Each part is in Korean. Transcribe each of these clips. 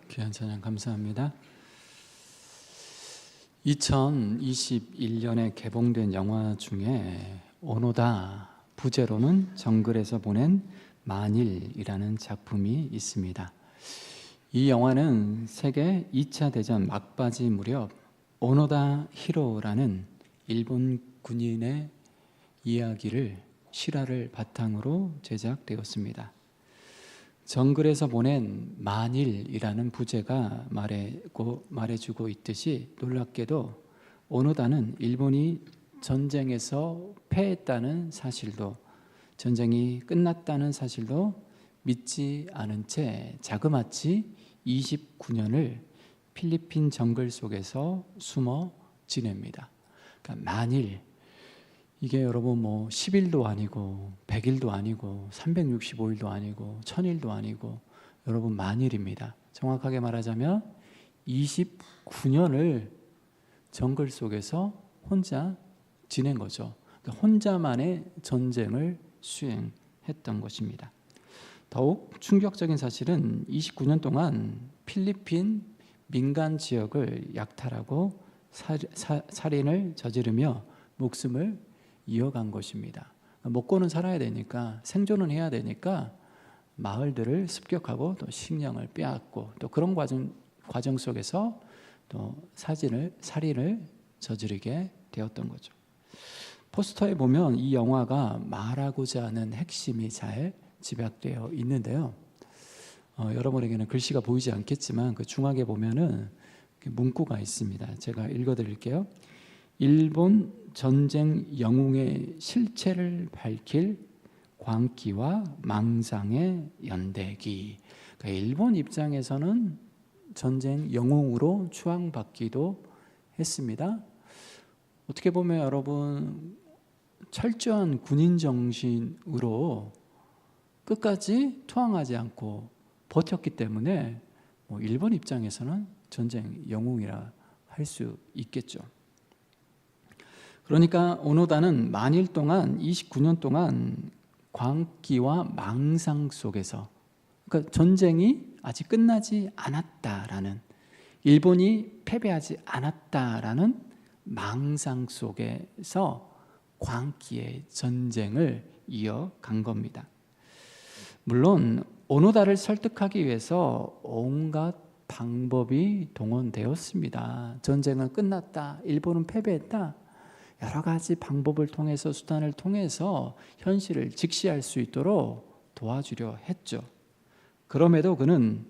귀한 찬양 감사합니다. 2021년에 개봉된 영화 중에 오노다 부제로는 정글에서 보낸 만일이라는 작품이 있습니다. 이 영화는 세계 2차 대전 막바지 무렵 오노다 히로라는 일본 군인의 이야기를 실화를 바탕으로 제작되었습니다. 정글에서 보낸 만일이라는 부제가 말해주고 있듯이 놀랍게도 오노다는 일본이 전쟁에서 패했다는 사실도, 전쟁이 끝났다는 사실도 믿지 않은 채 자그마치 29년을 필리핀 정글 속에서 숨어 지냅니다. 그러니까 만일, 이게 여러분 10일도 아니고 100일도 아니고 365일도 아니고 1000일도 아니고 여러분 만일입니다. 정확하게 말하자면 29년을 정글 속에서 혼자 지낸 거죠. 그러니까 혼자만의 전쟁을 수행했던 것입니다. 더욱 충격적인 사실은 29년 동안 필리핀 민간 지역을 약탈하고 살인을 저지르며 목숨을 이어간 것입니다. 먹고는 살아야 되니까, 생존은 해야 되니까 마을들을 습격하고 또 식량을 빼앗고 또 그런 과정 속에서 또 살인을 저지르게 되었던 거죠. 포스터에 보면 이 영화가 말하고자 하는 핵심이 잘 집약되어 있는데요. 여러분에게는 글씨가 보이지 않겠지만 그 중앙에 보면은 문구가 있습니다. 제가 읽어드릴게요. 일본 전쟁 영웅의 실체를 밝힐 광기와 망상의 연대기. 그러니까 일본 입장에서는 전쟁 영웅으로 추앙받기도 했습니다. 어떻게 보면 여러분 철저한 군인 정신으로 끝까지 투항하지 않고 버텼기 때문에 일본 입장에서는 전쟁 영웅이라 할 수 있겠죠. 그러니까 오노다는 만일 동안 29년 동안 광기와 망상 속에서, 그러니까 전쟁이 아직 끝나지 않았다라는, 일본이 패배하지 않았다라는 망상 속에서 광기의 전쟁을 이어간 겁니다. 물론 오노다를 설득하기 위해서 온갖 방법이 동원되었습니다. 전쟁은 끝났다, 일본은 패배했다, 여러 가지 방법을 통해서, 수단을 통해서 현실을 직시할 수 있도록 도와주려 했죠. 그럼에도 그는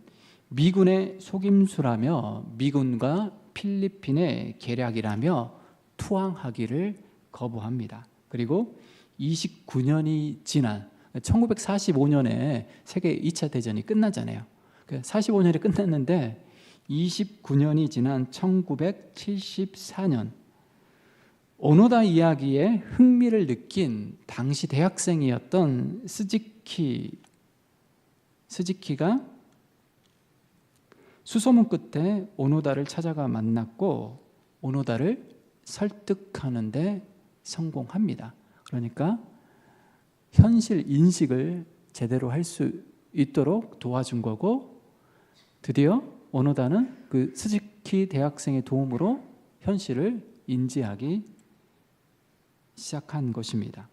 미군의 속임수라며 미군과 필리핀의 계략이라며 투항하기를 거부합니다. 그리고 29년이 지난 1945년에 세계 2차 대전이 끝나잖아요. 45년이 끝났는데 29년이 지난 1974년 오노다 이야기에 흥미를 느낀 당시 대학생이었던 스즈키가 수소문 끝에 오노다를 찾아가 만났고 오노다를 설득하는 데 성공합니다. 그러니까 현실 인식을 제대로 할 수 있도록 도와준 거고, 드디어 오노다는 그 스즈키 대학생의 도움으로 현실을 인지하기 시작한 것입니다.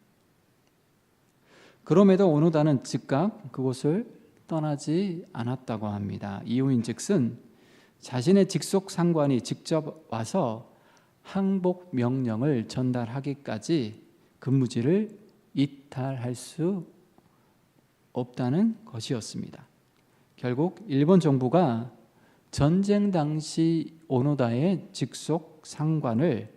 그럼에도 오노다는 즉각 그곳을 떠나지 않았다고 합니다. 이유인즉슨 자신의 직속 상관이 직접 와서 항복 명령을 전달하기까지 근무지를 이탈할 수 없다는 것이었습니다. 결국 일본 정부가 전쟁 당시 오노다의 직속 상관을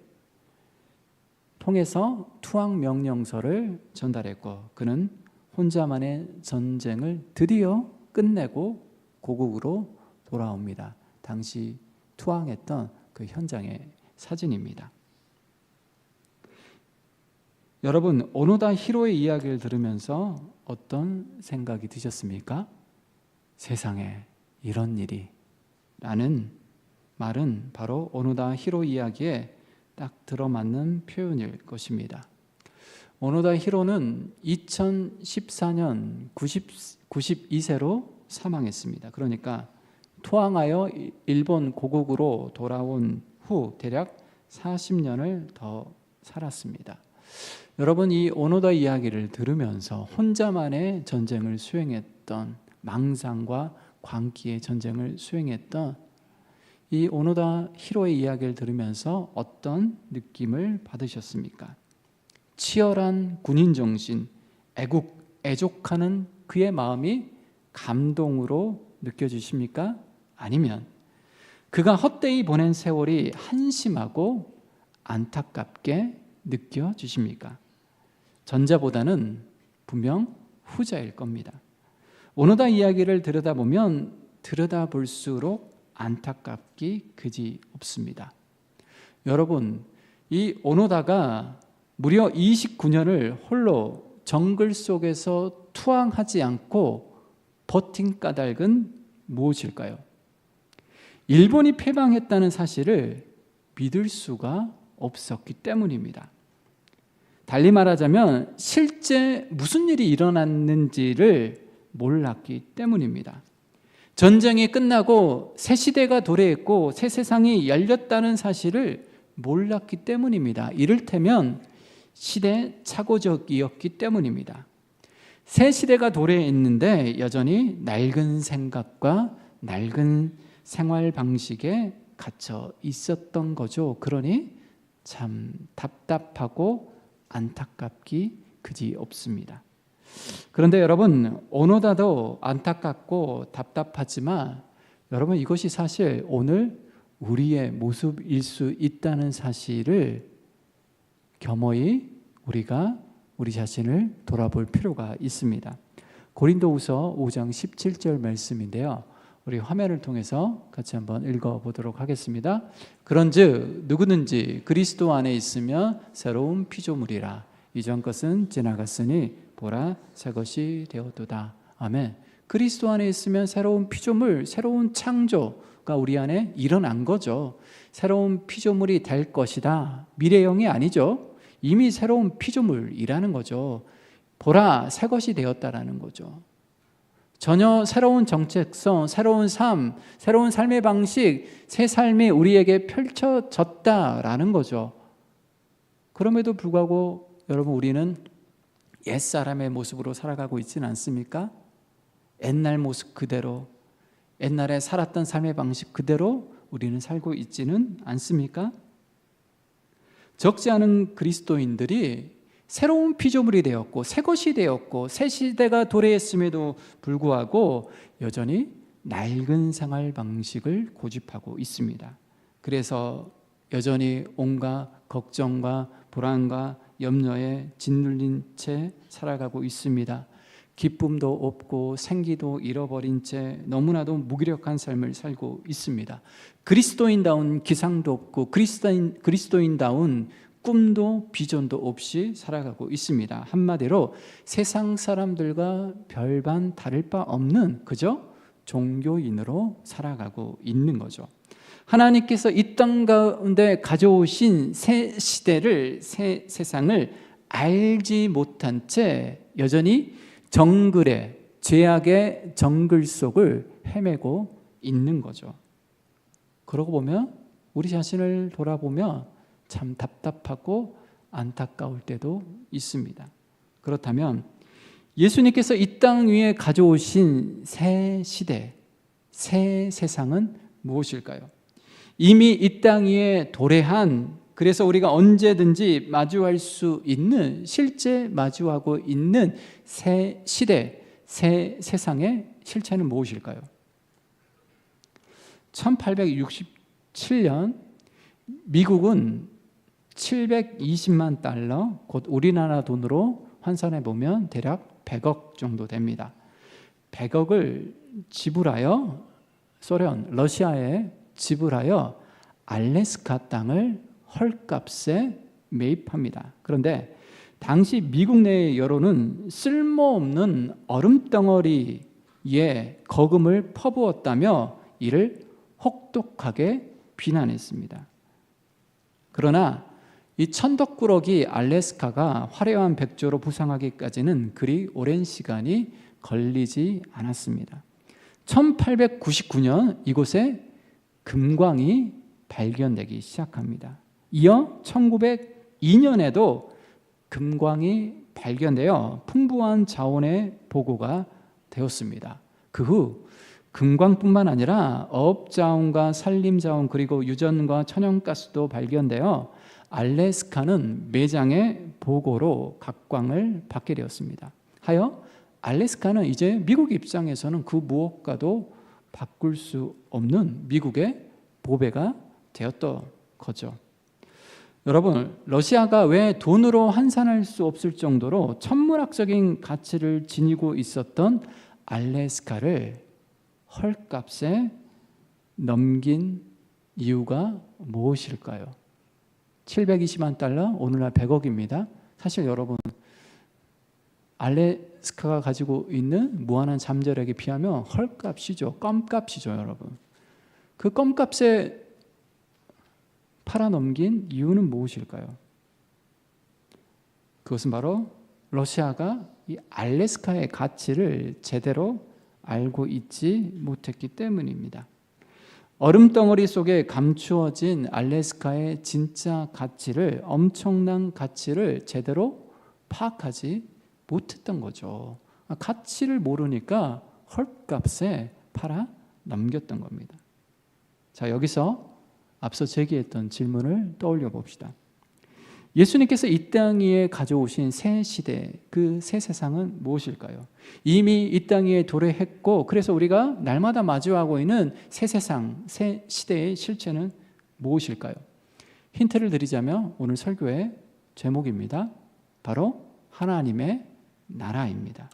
통해서 투항 명령서를 전달했고, 그는 혼자만의 전쟁을 드디어 끝내고 고국으로 돌아옵니다. 당시 투항했던 그 현장의 사진입니다. 여러분, 오노다 히로의 이야기를 들으면서 어떤 생각이 드셨습니까? 세상에 이런 일이 라는 말은 바로 오노다 히로 이야기에 딱 들어맞는 표현일 것입니다. 오노다 히로는 2014년 92세로 사망했습니다. 그러니까 투항하여 일본 고국으로 돌아온 후 대략 40년을 더 살았습니다. 여러분, 이 오노다 이야기를 들으면서 혼자만의 전쟁을 수행했던, 망상과 광기의 전쟁을 수행했던 이 오노다 히로의 이야기를 들으면서 어떤 느낌을 받으셨습니까? 치열한 군인 정신, 애족하는 그의 마음이 감동으로 느껴지십니까? 아니면 그가 헛되이 보낸 세월이 한심하고 안타깝게 느껴지십니까? 전자보다는 분명 후자일 겁니다. 오노다 이야기를 들여다보면 들여다볼수록 안타깝기 그지 없습니다. 여러분, 이 오노다가 무려 29년을 홀로 정글 속에서 투항하지 않고 버틴 까닭은 무엇일까요? 일본이 패망했다는 사실을 믿을 수가 없었기 때문입니다. 달리 말하자면 실제 무슨 일이 일어났는지를 몰랐기 때문입니다. 전쟁이 끝나고 새 시대가 도래했고 새 세상이 열렸다는 사실을 몰랐기 때문입니다. 이를테면 시대착오적이었기 때문입니다. 새 시대가 도래했는데 여전히 낡은 생각과 낡은 생활 방식에 갇혀 있었던 거죠. 그러니 참 답답하고 안타깝기 그지 없습니다. 그런데 여러분, 오노다도 안타깝고 답답하지만 여러분, 이것이 사실 오늘 우리의 모습일 수 있다는 사실을 겸허히 우리가 우리 자신을 돌아볼 필요가 있습니다. 고린도후서 5장 17절 말씀인데요, 우리 화면을 통해서 같이 한번 읽어보도록 하겠습니다. 그런즉 누구든지 그리스도 안에 있으면 새로운 피조물이라. 이전 것은 지나갔으니 보라 새 것이 되었도다. 아멘. 그리스도 안에 있으면 새로운 피조물, 새로운 창조가 우리 안에 일어난 거죠. 새로운 피조물이 될 것이다. 미래형이 아니죠. 이미 새로운 피조물이라는 거죠. 보라 새 것이 되었다라는 거죠. 전혀 새로운 정체성, 새로운 삶, 새로운 삶의 방식, 새 삶이 우리에게 펼쳐졌다라는 거죠. 그럼에도 불구하고 여러분, 우리는 옛사람의 모습으로 살아가고 있지는 않습니까? 옛날 모습 그대로, 옛날에 살았던 삶의 방식 그대로 우리는 살고 있지는 않습니까? 적지 않은 그리스도인들이 새로운 피조물이 되었고 새 것이 되었고 새 시대가 도래했음에도 불구하고 여전히 낡은 생활 방식을 고집하고 있습니다. 그래서 여전히 온갖 걱정과 불안과 염려에 짓눌린 채 살아가고 있습니다. 기쁨도 없고 생기도 잃어버린 채 너무나도 무기력한 삶을 살고 있습니다. 그리스도인다운 기상도 없고 그리스도인다운 꿈도 비전도 없이 살아가고 있습니다. 한마디로 세상 사람들과 별반 다를 바 없는 그저 종교인으로 살아가고 있는 거죠. 하나님께서 이 땅 가운데 가져오신 새 시대를, 새 세상을 알지 못한 채 여전히 정글의, 죄악의 정글 속을 헤매고 있는 거죠. 그러고 보면 우리 자신을 돌아보면 참 답답하고 안타까울 때도 있습니다. 그렇다면 예수님께서 이 땅 위에 가져오신 새 시대, 새 세상은 무엇일까요? 이미 이 땅 위에 도래한, 그래서 우리가 언제든지 마주할 수 있는, 실제 마주하고 있는 새 시대, 새 세상의 실체는 무엇일까요? 1867년 미국은 720만 달러, 곧 우리나라 돈으로 환산해 보면 대략 100억 정도 됩니다. 100억을 지불하여 소련, 러시아에 지불하여 알래스카 땅을 헐값에 매입합니다. 그런데 당시 미국 내의 여론은 쓸모없는 얼음덩어리에 거금을 퍼부었다며 이를 혹독하게 비난했습니다. 그러나 이 천덕꾸러기 알래스카가 화려한 백조로 부상하기까지는 그리 오랜 시간이 걸리지 않았습니다. 1899년 이곳에 금광이 발견되기 시작합니다. 이어 1902년에도 금광이 발견되어 풍부한 자원의 보고가 되었습니다. 그 후 금광뿐만 아니라 어업자원과 산림자원 그리고 유전과 천연가스도 발견되어 알래스카는 매장의 보고로 각광을 받게 되었습니다. 하여 알래스카는 이제 미국 입장에서는 그 무엇과도 바꿀 수 없는 미국의 보배가 되었던 거죠. 여러분, 러시아가 왜 돈으로 환산할 수 없을 정도로 천문학적인 가치를 지니고 있었던 알래스카를 헐값에 넘긴 이유가 무엇일까요? 720만 달러, 오늘날 100억입니다. 사실 여러분, 알래스카가 가지고 있는 무한한 잠재력에 비하면 헐값이죠. 껌값이죠, 여러분. 그 껌값에 팔아넘긴 이유는 무엇일까요? 그것은 바로 러시아가 이 알래스카의 가치를 제대로 알고 있지 못했기 때문입니다. 얼음덩어리 속에 감추어진 알래스카의 진짜 가치를, 엄청난 가치를 제대로 파악하지 못했던 거죠. 가치를 모르니까 헐값에 팔아 넘겼던 겁니다. 자, 여기서 앞서 제기했던 질문을 떠올려 봅시다. 예수님께서 이 땅 위에 가져오신 새 시대, 그 새 세상은 무엇일까요? 이미 이 땅 위에 도래했고, 그래서 우리가 날마다 마주하고 있는 새 세상, 새 시대의 실체는 무엇일까요? 힌트를 드리자면 오늘 설교의 제목입니다. 바로 하나님의 나라입니다.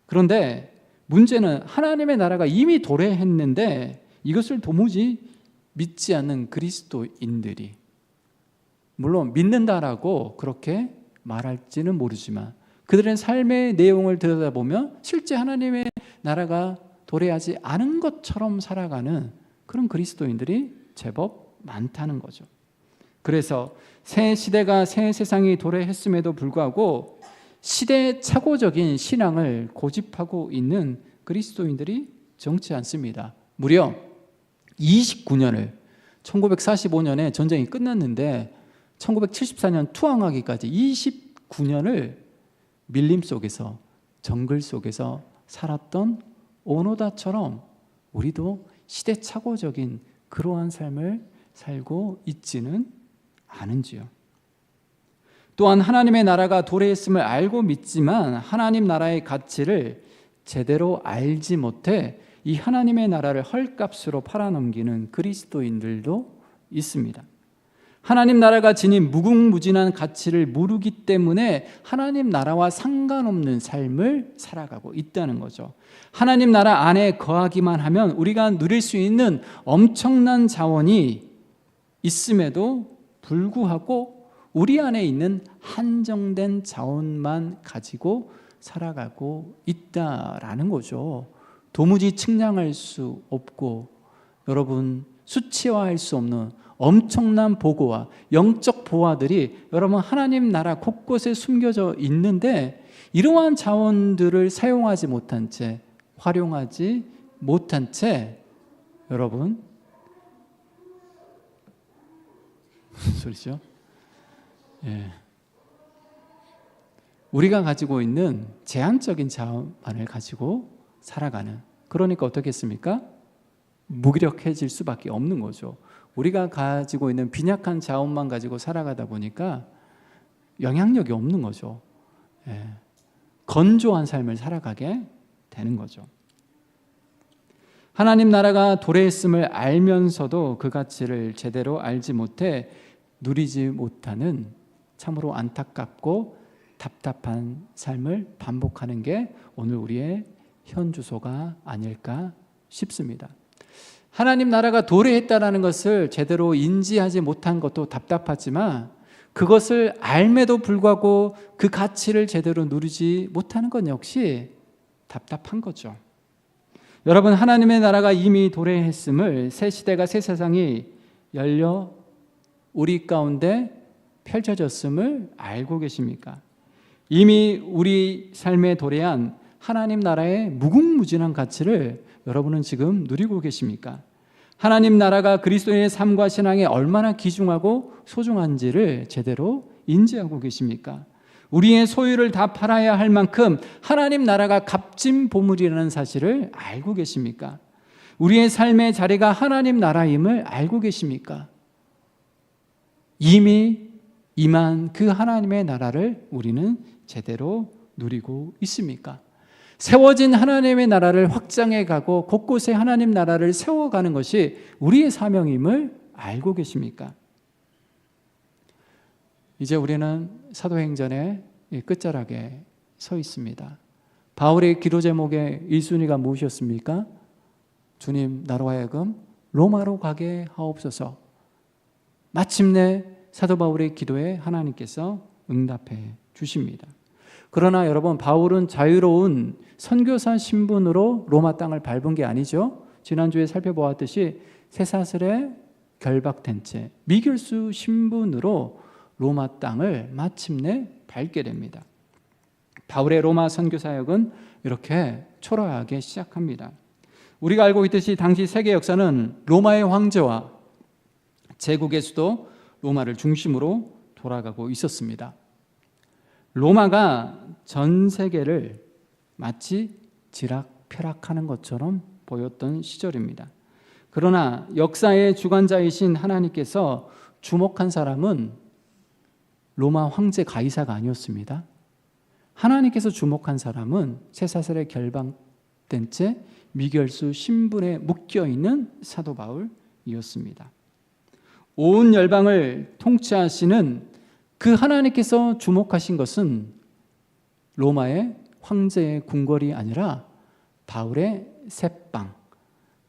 그런데 문제는 하나님의 나라가 이미 도래했는데 이것을 도무지 믿지 않는 그리스도인들이, 물론 믿는다라고 그렇게 말할지는 모르지만 그들의 삶의 내용을 들여다보면 실제 하나님의 나라가 도래하지 않은 것처럼 살아가는 그런 그리스도인들이 제법 많다는 거죠. 그래서 새 시대가 새 세상이 도래했음에도 불구하고 시대착오적인 신앙을 고집하고 있는 그리스도인들이 적지 않습니다. 무려 29년을, 1945년에 전쟁이 끝났는데 1974년 투항하기까지 29년을 밀림 속에서, 정글 속에서 살았던 오노다처럼 우리도 시대착오적인 그러한 삶을 살고 있지는 않은지요. 또한 하나님의 나라가 도래했음을 알고 믿지만 하나님 나라의 가치를 제대로 알지 못해 이 하나님의 나라를 헐값으로 팔아넘기는 그리스도인들도 있습니다. 하나님 나라가 지닌 무궁무진한 가치를 모르기 때문에 하나님 나라와 상관없는 삶을 살아가고 있다는 거죠. 하나님 나라 안에 거하기만 하면 우리가 누릴 수 있는 엄청난 자원이 있음에도 불구하고 우리 안에 있는 한정된 자원만 가지고 살아가고 있다라는 거죠. 도무지 측량할 수 없고 여러분 수치화할 수 없는 엄청난 보고와 영적 보화들이 여러분 하나님 나라 곳곳에 숨겨져 있는데 이러한 자원들을 사용하지 못한 채, 활용하지 못한 채, 여러분 무슨 소리죠? 예. 우리가 가지고 있는 제한적인 자원만을 가지고 살아가는, 그러니까 어떻겠습니까? 무기력해질 수밖에 없는 거죠. 우리가 가지고 있는 빈약한 자원만 가지고 살아가다 보니까 영향력이 없는 거죠. 예. 건조한 삶을 살아가게 되는 거죠. 하나님 나라가 도래했음을 알면서도 그 가치를 제대로 알지 못해 누리지 못하는 참으로 안타깝고 답답한 삶을 반복하는 게 오늘 우리의 현주소가 아닐까 싶습니다. 하나님 나라가 도래했다라는 것을 제대로 인지하지 못한 것도 답답하지만 그것을 알매도 불구하고 그 가치를 제대로 누리지 못하는 것 역시 답답한 거죠. 여러분, 하나님의 나라가 이미 도래했음을, 새 시대가, 새 세상이 열려 우리 가운데 펼쳐졌음을 알고 계십니까? 이미 우리 삶에 도래한 하나님 나라의 무궁무진한 가치를 여러분은 지금 누리고 계십니까? 하나님 나라가 그리스도인의 삶과 신앙에 얼마나 귀중하고 소중한지를 제대로 인지하고 계십니까? 우리의 소유를 다 팔아야 할 만큼 하나님 나라가 값진 보물이라는 사실을 알고 계십니까? 우리의 삶의 자리가 하나님 나라임을 알고 계십니까? 이미 임한 그 하나님의 나라를 우리는 제대로 누리고 있습니까? 세워진 하나님의 나라를 확장해 가고 곳곳에 하나님 나라를 세워가는 것이 우리의 사명임을 알고 계십니까? 이제 우리는 사도행전의 끝자락에 서 있습니다. 바울의 기도 제목의 1순위가 무엇이었습니까? 주님, 나로 하여금 로마로 가게 하옵소서. 마침내 사도 바울의 기도에 하나님께서 응답해 주십니다. 그러나 여러분, 바울은 자유로운 선교사 신분으로 로마 땅을 밟은 게 아니죠. 지난주에 살펴보았듯이 쇠사슬에 결박된 채 미결수 신분으로 로마 땅을 마침내 밟게 됩니다. 바울의 로마 선교 사역은 이렇게 초라하게 시작합니다. 우리가 알고 있듯이 당시 세계 역사는 로마의 황제와 제국의 수도 로마를 중심으로 돌아가고 있었습니다. 로마가 전 세계를 마치 지락펴락하는 것처럼 보였던 시절입니다. 그러나 역사의 주관자이신 하나님께서 주목한 사람은 로마 황제 가이사가 아니었습니다. 하나님께서 주목한 사람은 쇠사슬에 결박된 채 미결수 신분에 묶여있는 사도 바울이었습니다. 온 열방을 통치하시는 그 하나님께서 주목하신 것은 로마의 황제의 궁궐이 아니라 바울의 새빵,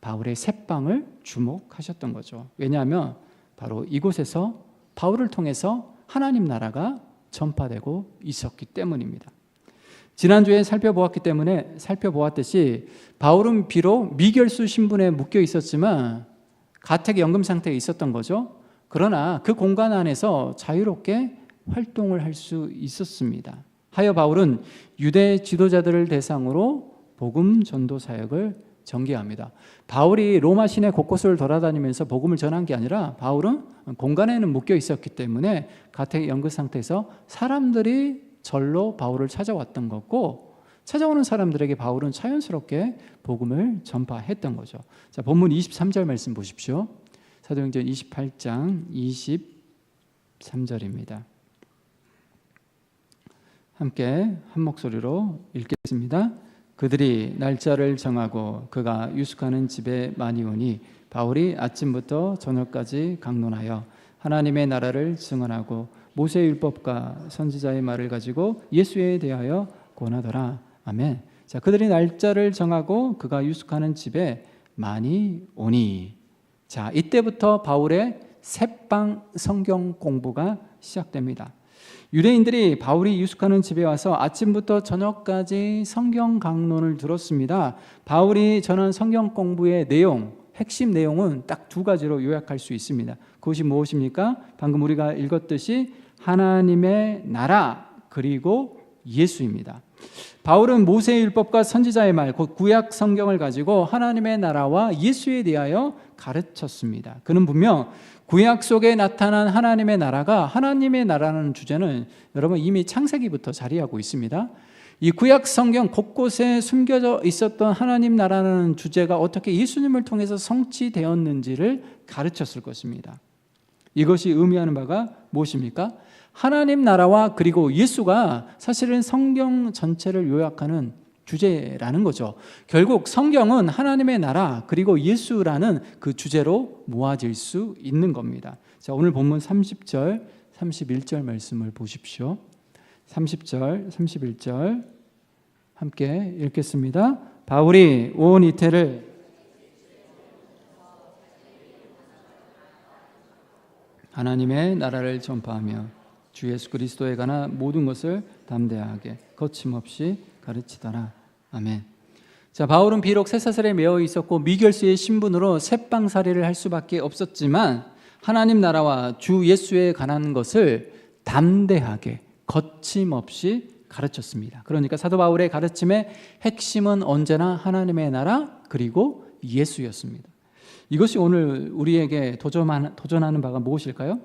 바울의 새빵을 주목하셨던 거죠. 왜냐하면 바로 이곳에서 바울을 통해서 하나님 나라가 전파되고 있었기 때문입니다. 지난주에 살펴보았듯이 바울은 비록 미결수 신분에 묶여 있었지만 가택 연금 상태에 있었던 거죠. 그러나 그 공간 안에서 자유롭게 활동을 할 수 있었습니다. 하여 바울은 유대 지도자들을 대상으로 복음 전도 사역을 전개합니다. 바울이 로마 시내 곳곳을 돌아다니면서 복음을 전한 게 아니라 바울은 공간에는 묶여 있었기 때문에 가택 연금 상태에서 사람들이 절로 바울을 찾아왔던 거고, 찾아오는 사람들에게 바울은 자연스럽게 복음을 전파했던 거죠. 자, 본문 23절 말씀 보십시오. 사도행전 28장 23절입니다. 함께 한 목소리로 읽겠습니다. 그들이 날짜를 정하고 그가 유숙하는 집에 많이 오니 바울이 아침부터 저녁까지 강론하여 하나님의 나라를 증언하고 모세의 율법과 선지자의 말을 가지고 예수에 대하여 권하더라. 아멘. 자, 그들이 날짜를 정하고 그가 유숙하는 집에 많이 오니. 자, 이때부터 바울의 새빵 성경 공부가 시작됩니다. 유대인들이 바울이 유숙하는 집에 와서 아침부터 저녁까지 성경 강론을 들었습니다. 바울이 전한 성경 공부의 내용, 핵심 내용은 딱 두 가지로 요약할 수 있습니다. 그것이 무엇입니까? 방금 우리가 읽었듯이 하나님의 나라 그리고 예수입니다. 바울은 모세의 율법과 선지자의 말, 곧 구약 성경을 가지고 하나님의 나라와 예수에 대하여 가르쳤습니다. 그는 분명 구약 속에 나타난 하나님의 나라가, 하나님의 나라라는 주제는 여러분 이미 창세기부터 자리하고 있습니다. 이 구약 성경 곳곳에 숨겨져 있었던 하나님 나라라는 주제가 어떻게 예수님을 통해서 성취되었는지를 가르쳤을 것입니다. 이것이 의미하는 바가 무엇입니까? 하나님 나라와 그리고 예수가 사실은 성경 전체를 요약하는 주제라는 거죠. 결국 성경은 하나님의 나라 그리고 예수라는 그 주제로 모아질 수 있는 겁니다. 자, 오늘 본문 30절, 31절 말씀을 보십시오. 30절, 31절 함께 읽겠습니다. 바울이 온 이태를 하나님의 나라를 전파하며 주 예수 그리스도에 관한 모든 것을 담대하게 거침없이 가르치더라. 아멘. 자, 바울은 비록 쇠사슬에 매어 있었고 미결수의 신분으로 새빵살이를 할 수밖에 없었지만 하나님 나라와 주 예수에 관한 것을 담대하게 거침없이 가르쳤습니다. 그러니까 사도 바울의 가르침의 핵심은 언제나 하나님의 나라 그리고 예수였습니다. 이것이 오늘 우리에게 도전하는 바가 무엇일까요?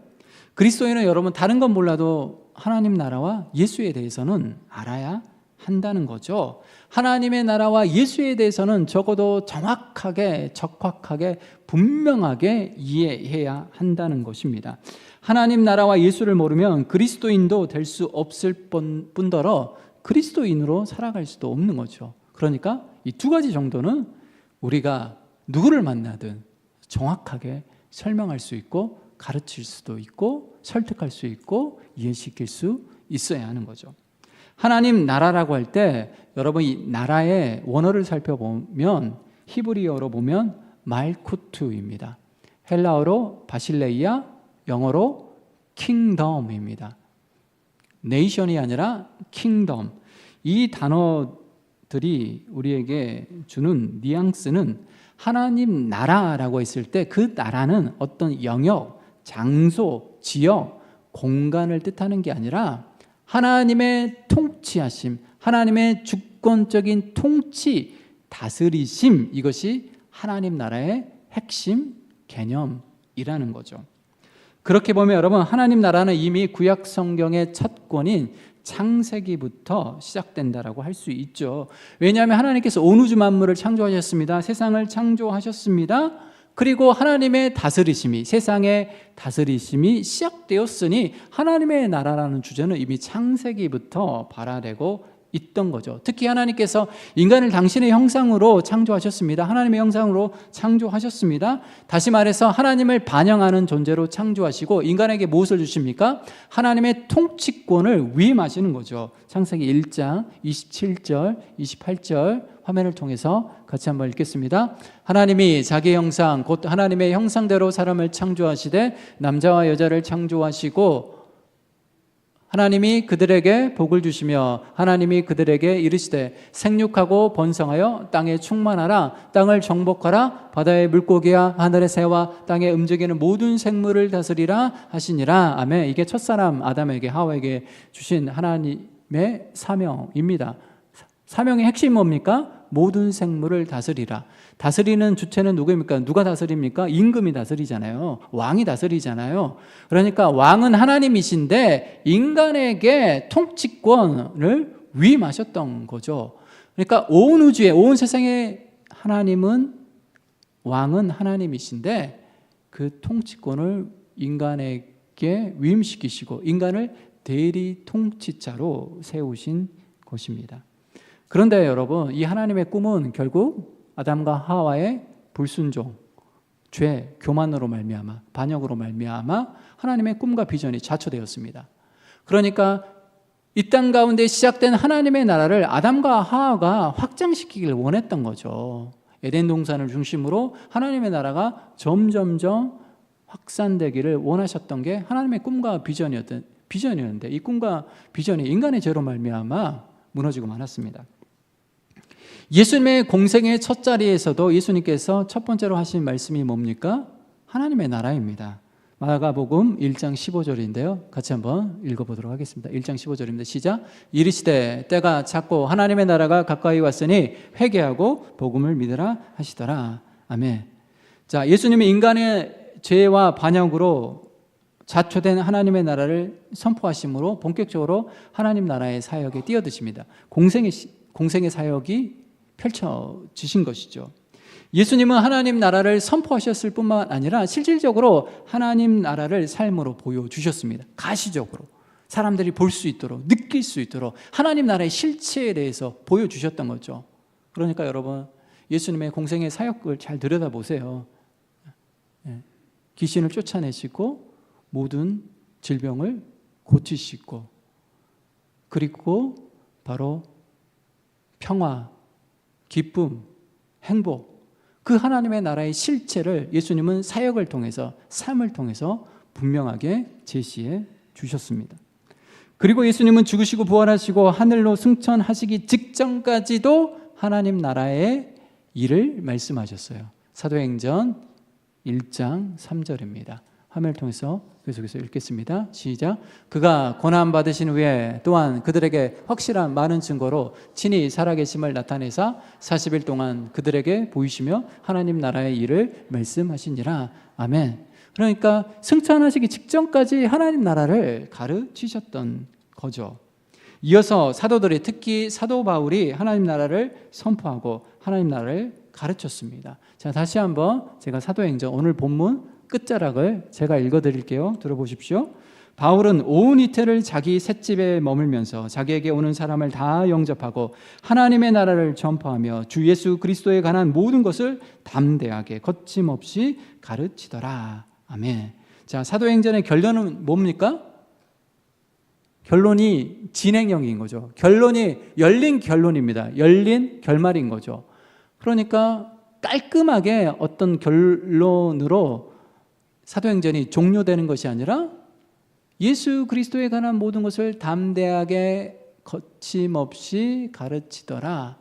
그리스도인은 여러분 다른 건 몰라도 하나님 나라와 예수에 대해서는 알아야 한다는 거죠. 하나님의 나라와 예수에 대해서는 적어도 정확하게, 적확하게, 분명하게 이해해야 한다는 것입니다. 하나님 나라와 예수를 모르면 그리스도인도 될 수 없을 뿐더러 그리스도인으로 살아갈 수도 없는 거죠. 그러니까 이 두 가지 정도는 우리가 누구를 만나든 정확하게 설명할 수 있고 가르칠 수도 있고 설득할 수 있고 이해시킬 수 있어야 하는 거죠. 하나님 나라라고 할 때 여러분 이 나라의 원어를 살펴보면 히브리어로 보면 말쿠트입니다. 헬라어로 바실레이아, 영어로 킹덤입니다. 네이션이 아니라 킹덤. 이 단어들이 우리에게 주는 뉘앙스는 하나님 나라라고 했을 때 그 나라는 어떤 영역, 장소, 지역, 공간을 뜻하는 게 아니라 하나님의 통치하심, 하나님의 주권적인 통치, 다스리심, 이것이 하나님 나라의 핵심 개념이라는 거죠. 그렇게 보면 여러분 하나님 나라는 이미 구약 성경의 첫 권인 창세기부터 시작된다라고 할 수 있죠. 왜냐하면 하나님께서 온 우주 만물을 창조하셨습니다. 세상을 창조하셨습니다. 그리고 하나님의 다스리심이, 세상의 다스리심이 시작되었으니 하나님의 나라라는 주제는 이미 창세기부터 발화되고 있던 거죠. 특히 하나님께서 인간을 당신의 형상으로 창조하셨습니다. 하나님의 형상으로 창조하셨습니다. 다시 말해서 하나님을 반영하는 존재로 창조하시고 인간에게 무엇을 주십니까? 하나님의 통치권을 위임하시는 거죠. 창세기 1장 27절, 28절 화면을 통해서 같이 한번 읽겠습니다. 하나님이 자기 형상 곧 하나님의 형상대로 사람을 창조하시되 남자와 여자를 창조하시고 하나님이 그들에게 복을 주시며 하나님이 그들에게 이르시되 생육하고 번성하여 땅에 충만하라. 땅을 정복하라. 바다의 물고기와 하늘의 새와 땅에 움직이는 모든 생물을 다스리라 하시니라. 아멘. 이게 첫사람 아담에게 하와에게 주신 하나님의 사명입니다. 사명의 핵심이 뭡니까? 모든 생물을 다스리라. 다스리는 주체는 누구입니까? 누가 다스립니까? 임금이 다스리잖아요. 왕이 다스리잖아요. 그러니까 왕은 하나님이신데 인간에게 통치권을 위임하셨던 거죠. 그러니까 온 우주에, 온 세상에 왕은 하나님이신데 그 통치권을 인간에게 위임시키시고 인간을 대리 통치자로 세우신 것입니다. 그런데 여러분, 이 하나님의 꿈은 결국 아담과 하와의 불순종, 죄, 교만으로 말미암아, 반역으로 말미암아 하나님의 꿈과 비전이 좌초되었습니다. 그러니까 이 땅 가운데 시작된 하나님의 나라를 아담과 하와가 확장시키기를 원했던 거죠. 에덴 동산을 중심으로 하나님의 나라가 점점점 확산되기를 원하셨던 게 하나님의 꿈과 비전이었는데 이 꿈과 비전이 인간의 죄로 말미암아 무너지고 말았습니다. 예수님의 공생의 첫 자리에서도 예수님께서 첫 번째로 하신 말씀이 뭡니까? 하나님의 나라입니다. 마가복음 1장 15절인데요. 같이 한번 읽어보도록 하겠습니다. 1장 15절입니다. 시작. 이르시되 때가 찼고 하나님의 나라가 가까이 왔으니 회개하고 복음을 믿으라 하시더라. 아멘. 자, 예수님이 인간의 죄와 반역으로 자초된 하나님의 나라를 선포하심으로 본격적으로 하나님 나라의 사역에 뛰어드십니다. 공생의 사역이 펼쳐지신 것이죠. 예수님은 하나님 나라를 선포하셨을 뿐만 아니라 실질적으로 하나님 나라를 삶으로 보여주셨습니다. 가시적으로 사람들이 볼 수 있도록, 느낄 수 있도록 하나님 나라의 실체에 대해서 보여주셨던 거죠. 그러니까 여러분, 예수님의 공생의 사역을 잘 들여다보세요. 귀신을 쫓아내시고 모든 질병을 고치시고, 그리고 바로 평화, 기쁨, 행복, 그 하나님의 나라의 실체를 예수님은 사역을 통해서, 삶을 통해서 분명하게 제시해 주셨습니다. 그리고 예수님은 죽으시고 부활하시고 하늘로 승천하시기 직전까지도 하나님 나라의 일을 말씀하셨어요. 사도행전 1장 3절입니다. 화면을 통해서 계속해서 읽겠습니다. 시작. 그가 고난받으신 후에 또한 그들에게 확실한 많은 증거로 친히 살아계심을 나타내사 40일 동안 그들에게 보이시며 하나님 나라의 일을 말씀하시니라. 아멘. 그러니까 승천하시기 직전까지 하나님 나라를 가르치셨던 거죠. 이어서 사도들이, 특히 사도 바울이 하나님 나라를 선포하고 하나님 나라를 가르쳤습니다. 자, 다시 한번 제가 사도행전 오늘 본문 끝자락을 제가 읽어드릴게요. 들어보십시오. 바울은 온 이틀을 자기 셋집에 머물면서 자기에게 오는 사람을 다 영접하고 하나님의 나라를 전파하며 주 예수 그리스도에 관한 모든 것을 담대하게 거침없이 가르치더라. 아멘. 자, 사도행전의 결론은 뭡니까? 결론이 진행형인 거죠. 결론이 열린 결론입니다. 열린 결말인 거죠. 그러니까 깔끔하게 어떤 결론으로 사도행전이 종료되는 것이 아니라 예수 그리스도에 관한 모든 것을 담대하게 거침없이 가르치더라.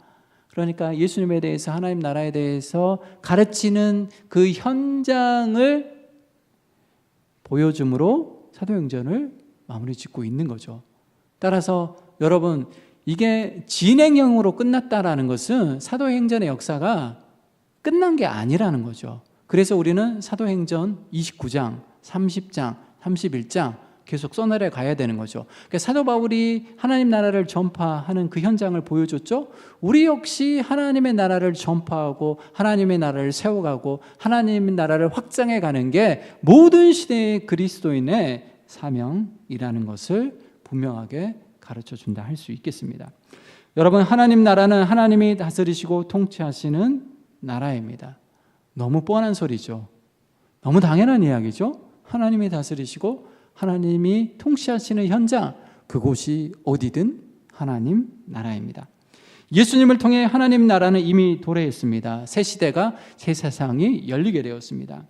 그러니까 예수님에 대해서, 하나님 나라에 대해서 가르치는 그 현장을 보여줌으로 사도행전을 마무리 짓고 있는 거죠. 따라서 여러분, 이게 진행형으로 끝났다라는 것은 사도행전의 역사가 끝난 게 아니라는 거죠. 그래서 우리는 사도행전 29장, 30장, 31장 계속 써내려 가야 되는 거죠. 그러니까 사도 바울이 하나님 나라를 전파하는 그 현장을 보여줬죠. 우리 역시 하나님의 나라를 전파하고 하나님의 나라를 세워가고 하나님의 나라를 확장해 가는 게 모든 시대의 그리스도인의 사명이라는 것을 분명하게 가르쳐 준다 할 수 있겠습니다. 여러분, 하나님 나라는 하나님이 다스리시고 통치하시는 나라입니다. 너무 뻔한 소리죠. 너무 당연한 이야기죠. 하나님이 다스리시고 하나님이 통치하시는 현장, 그곳이 어디든 하나님 나라입니다. 예수님을 통해 하나님 나라는 이미 도래했습니다. 새 시대가, 새 세상이 열리게 되었습니다.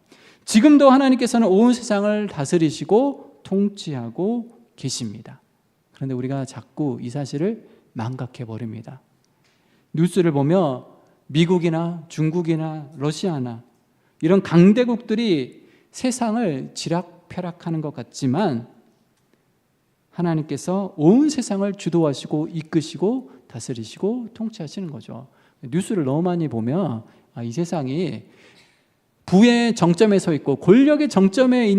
지금도 하나님께서는 온 세상을 다스리시고 통치하고 계십니다. 그런데 우리가 자꾸 이 사실을 망각해 버립니다. 뉴스를 보면 미국이나 중국이나 러시아나 이런 강대국들이 세상을 지락펴락하는 것 같지만 하나님께서 온 세상을 주도하시고 이끄시고 다스리시고 통치하시는 거죠. 뉴스를 너무 많이 보면 이 세상이 부의 정점에 서 있고 권력의 정점에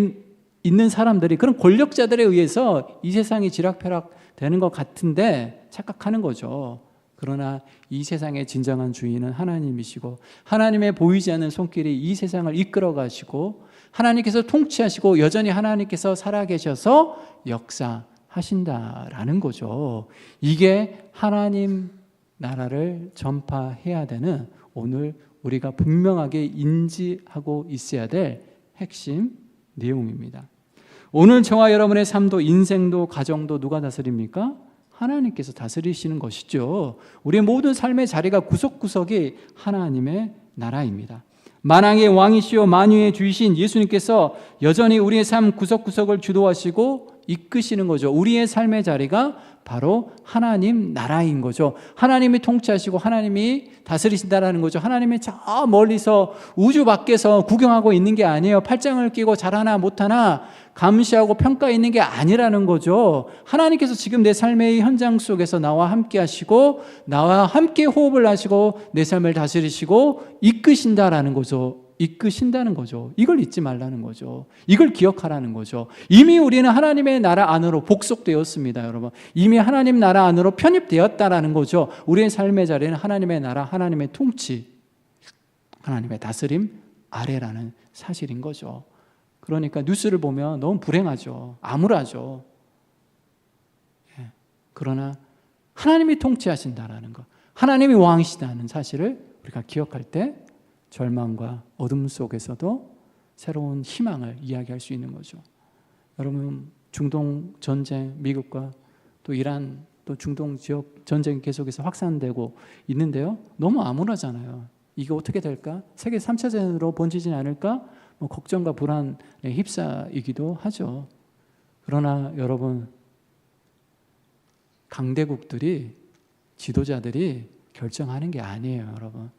있는 사람들이, 그런 권력자들에 의해서 이 세상이 지락펴락 되는 것 같은데 착각하는 거죠. 그러나 이 세상의 진정한 주인은 하나님이시고 하나님의 보이지 않는 손길이 이 세상을 이끌어 가시고 하나님께서 통치하시고 여전히 하나님께서 살아계셔서 역사하신다라는 거죠. 이게 하나님 나라를 전파해야 되는, 오늘 우리가 분명하게 인지하고 있어야 될 핵심 내용입니다. 오늘 저와 여러분의 삶도, 인생도, 가정도 누가 다스립니까? 하나님께서 다스리시는 것이죠. 우리의 모든 삶의 자리가 구석구석이 하나님의 나라입니다. 만왕의 왕이시오 만유의 주이신 예수님께서 여전히 우리의 삶 구석구석을 주도하시고 이끄시는 거죠. 우리의 삶의 자리가 바로 하나님 나라인 거죠. 하나님이 통치하시고 하나님이 다스리신다라는 거죠. 하나님이 저 멀리서 우주 밖에서 구경하고 있는 게 아니에요. 팔짱을 끼고 잘하나 못하나 감시하고 평가해 있는 게 아니라는 거죠. 하나님께서 지금 내 삶의 현장 속에서 나와 함께 하시고 나와 함께 호흡을 하시고 내 삶을 다스리시고 이끄신다라는 거죠. 이끄신다는 거죠. 이걸 잊지 말라는 거죠. 이걸 기억하라는 거죠. 이미 우리는 하나님의 나라 안으로 복속되었습니다, 여러분. 이미 하나님 나라 안으로 편입되었다라는 거죠. 우리의 삶의 자리는 하나님의 나라, 하나님의 통치, 하나님의 다스림 아래라는 사실인 거죠. 그러니까 뉴스를 보면 너무 불행하죠. 암울하죠. 그러나 하나님이 통치하신다라는 것, 하나님이 왕이시다는 사실을 우리가 기억할 때 절망과 어둠 속에서도 새로운 희망을 이야기할 수 있는 거죠. 여러분, 중동 전쟁, 미국과 또 이란, 또 중동 지역 전쟁이 계속해서 확산되고 있는데요. 너무 암울하잖아요. 이게 어떻게 될까? 세계 3차 대전으로 번지지 않을까? 걱정과 불안에 휩싸이기도 하죠. 그러나 여러분, 강대국들이, 지도자들이 결정하는 게 아니에요, 여러분.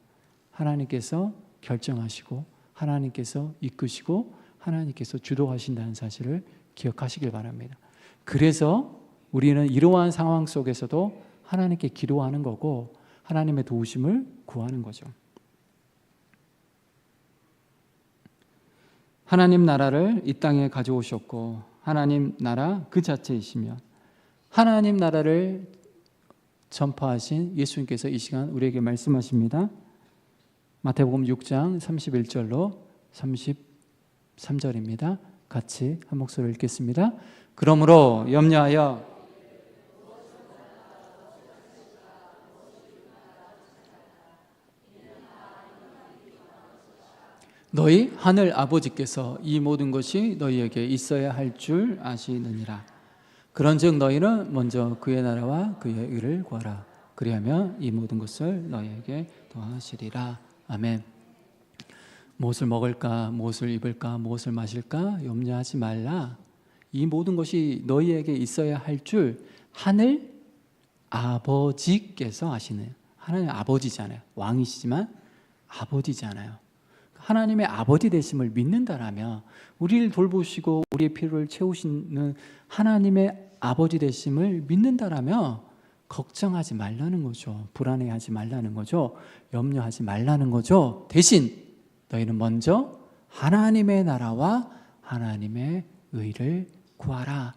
하나님께서 결정하시고 하나님께서 이끄시고 하나님께서 주도하신다는 사실을 기억하시길 바랍니다. 그래서 우리는 이러한 상황 속에서도 하나님께 기도하는 거고 하나님의 도우심을 구하는 거죠. 하나님 나라를 이 땅에 가져오셨고 하나님 나라 그 자체이시며 하나님 나라를 전파하신 예수님께서 이 시간 우리에게 말씀하십니다. 마태복음 6장 31절로 33절입니다. 같이 한 목소리로 읽겠습니다. 그러므로 염려하여 너희 하늘 아버지께서 이 모든 것이 너희에게 있어야 할 줄 아시느니라. 그런즉 너희는 먼저 그의 나라와 그의 의를 구하라. 그리하면 이 모든 것을 너희에게 더하시리라. 아멘. 무엇을 먹을까, 무엇을 입을까, 무엇을 마실까 염려하지 말라. 이 모든 것이 너희에게 있어야 할 줄 하늘 아버지께서 아시네요. 하나님 아버지잖아요. 왕이시지만 아버지잖아요. 하나님의 아버지 되심을 믿는다라면 우리를 돌보시고 우리의 필요를 채우시는 하나님의 아버지 되심을 믿는다라면 걱정하지 말라는 거죠. 불안해하지 말라는 거죠. 염려하지 말라는 거죠. 대신 너희는 먼저 하나님의 나라와 하나님의 의를 구하라.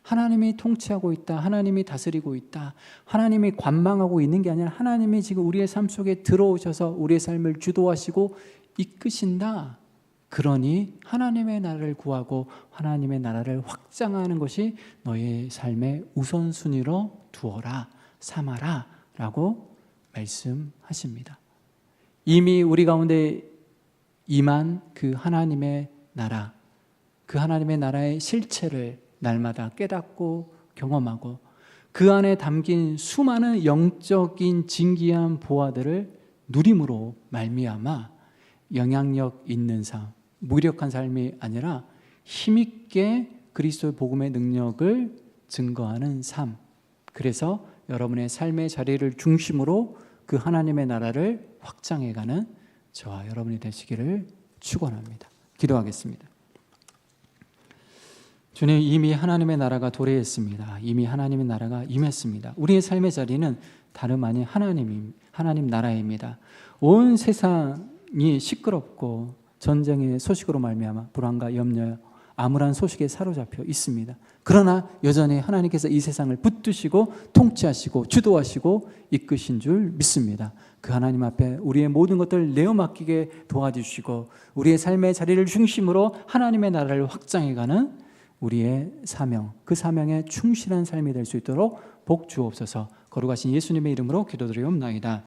하나님이 통치하고 있다. 하나님이 다스리고 있다. 하나님이 관망하고 있는 게 아니라 하나님이 지금 우리의 삶 속에 들어오셔서 우리의 삶을 주도하시고 이끄신다. 그러니 하나님의 나라를 구하고 하나님의 나라를 확장하는 것이 너의 삶의 우선순위로 두어라, 삼아라 라고 말씀하십니다. 이미 우리 가운데 임한 그 하나님의 나라, 그 하나님의 나라의 실체를 날마다 깨닫고 경험하고 그 안에 담긴 수많은 영적인 진귀한 보화들을 누림으로 말미암아 영향력 있는 삶, 무력한 삶이 아니라 힘있게 그리스도의 복음의 능력을 증거하는 삶. 그래서 여러분의 삶의 자리를 중심으로 그 하나님의 나라를 확장해가는 저와 여러분이 되시기를 축원합니다. 기도하겠습니다. 주님, 이미 하나님의 나라가 도래했습니다. 이미 하나님의 나라가 임했습니다. 우리의 삶의 자리는 다름 아닌 하나님 나라입니다. 온 세상이 시끄럽고 전쟁의 소식으로 말미암아 불안과 염려, 암울한 소식에 사로잡혀 있습니다. 그러나 여전히 하나님께서 이 세상을 붙드시고 통치하시고 주도하시고 이끄신 줄 믿습니다. 그 하나님 앞에 우리의 모든 것들을 내어 맡기게 도와주시고 우리의 삶의 자리를 중심으로 하나님의 나라를 확장해가는 우리의 사명, 그 사명에 충실한 삶이 될 수 있도록 복 주옵소서. 거룩하신 예수님의 이름으로 기도드리옵나이다.